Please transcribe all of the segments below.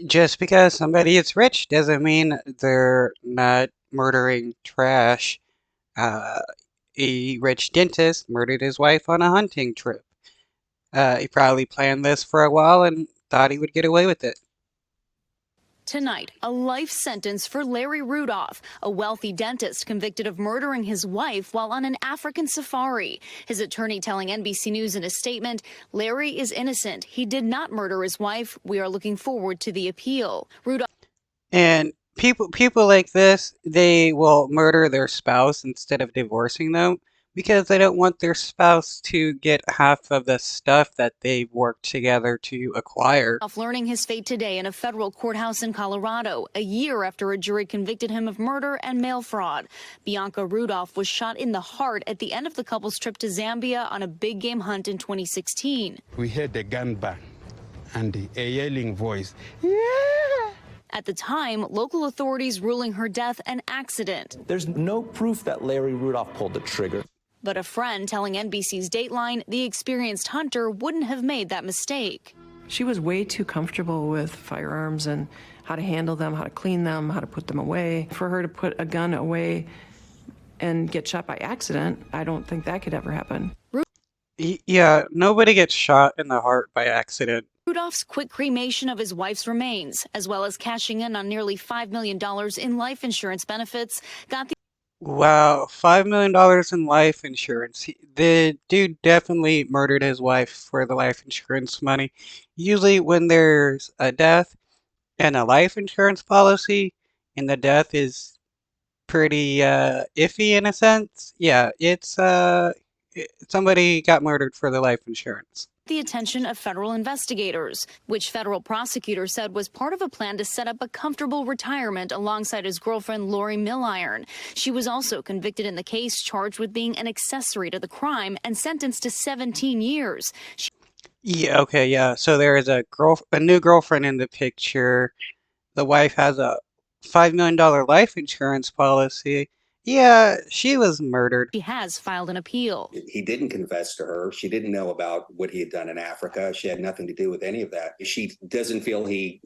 Just because somebody is rich doesn't mean they're not murdering trash. Uh, a rich dentist murdered his wife on a hunting trip. He probably planned this for a while and thought he would get away with it. Tonight, a life sentence for Larry Rudolph, a wealthy dentist convicted of murdering his wife while on an African safari. His attorney telling NBC News in a statement, Larry is innocent. He did not murder his wife. We are looking forward to the appeal. Rudolph. And people like this, they will murder their spouse instead of divorcing them because they don't want their spouse to get half of the stuff that they've worked together to acquire. Learning his fate today in a federal courthouse in Colorado, a year after a jury convicted him of murder and mail fraud. Bianca Rudolph was shot in the heart at the end of the couple's trip to Zambia on a big game hunt in 2016. We heard the gun bang and a yelling voice. Yeah! At the time, local authorities ruling her death an accident. There's no proof that Larry Rudolph pulled the trigger. But a friend telling NBC's Dateline the experienced hunter wouldn't have made that mistake. She was way too comfortable with firearms and how to handle them, how to clean them, how to put them away. For her to put a gun away and get shot by accident, I don't think that could ever happen. Yeah, nobody gets shot in the heart by accident. Rudolph's quick cremation of his wife's remains, as well as cashing in on nearly $5 million in life insurance benefits, got the Wow, $5 million in life insurance. The dude definitely murdered his wife for the life insurance money. Usually, when there's a death and a life insurance policy, and the death is pretty iffy in a sense, yeah, somebody got murdered for the life insurance. the attention of federal investigators, which federal prosecutors said was part of a plan to set up a comfortable retirement alongside his girlfriend, Lori Milliron. She was also convicted in the case, charged with being an accessory to the crime and sentenced to 17 years. Yeah, okay, yeah. So there is a new girlfriend in the picture. The wife has a $5 million life insurance policy. Yeah, she was murdered. She has filed an appeal. He didn't confess to her. She didn't know about what he had done in Africa. She had nothing to do with any of that. She doesn't feel he,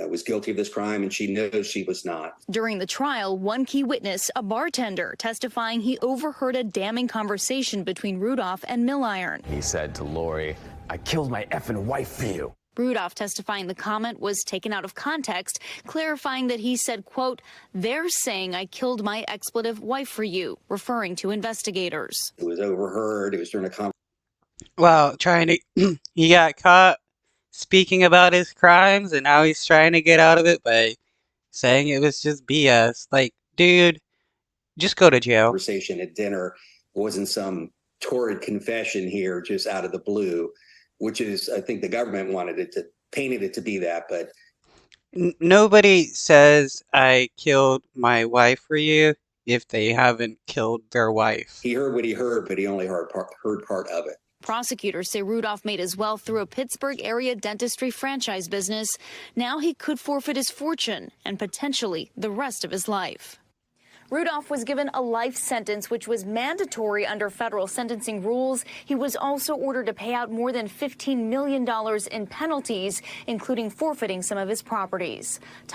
was guilty of this crime, and she knows she was not. During the trial, one key witness, a bartender, testifying he overheard a damning conversation between Rudolph and Milliron. He said to Lori, "I killed my effing wife for you." Rudolph testifying the comment was taken out of context, clarifying that he said, quote, "They're saying I killed my expletive wife for you," referring to investigators. It was overheard. It was during a conversation. Well, he got caught speaking about his crimes, and now he's trying to get out of it by saying it was just BS. Like, dude, just go to jail. Conversation at dinner wasn't some torrid confession here just out of the blue, which is, I think the government painted it to be that, but Nobody says I killed my wife for you if they haven't killed their wife. he heard what he heard, but he only heard part of it. Prosecutors say Rudolph made his wealth through a Pittsburgh area dentistry franchise business. Now he could forfeit his fortune and potentially the rest of his life. Rudolph was given a life sentence, which was mandatory under federal sentencing rules. He was also ordered to pay out more than $15 million in penalties, including forfeiting some of his properties.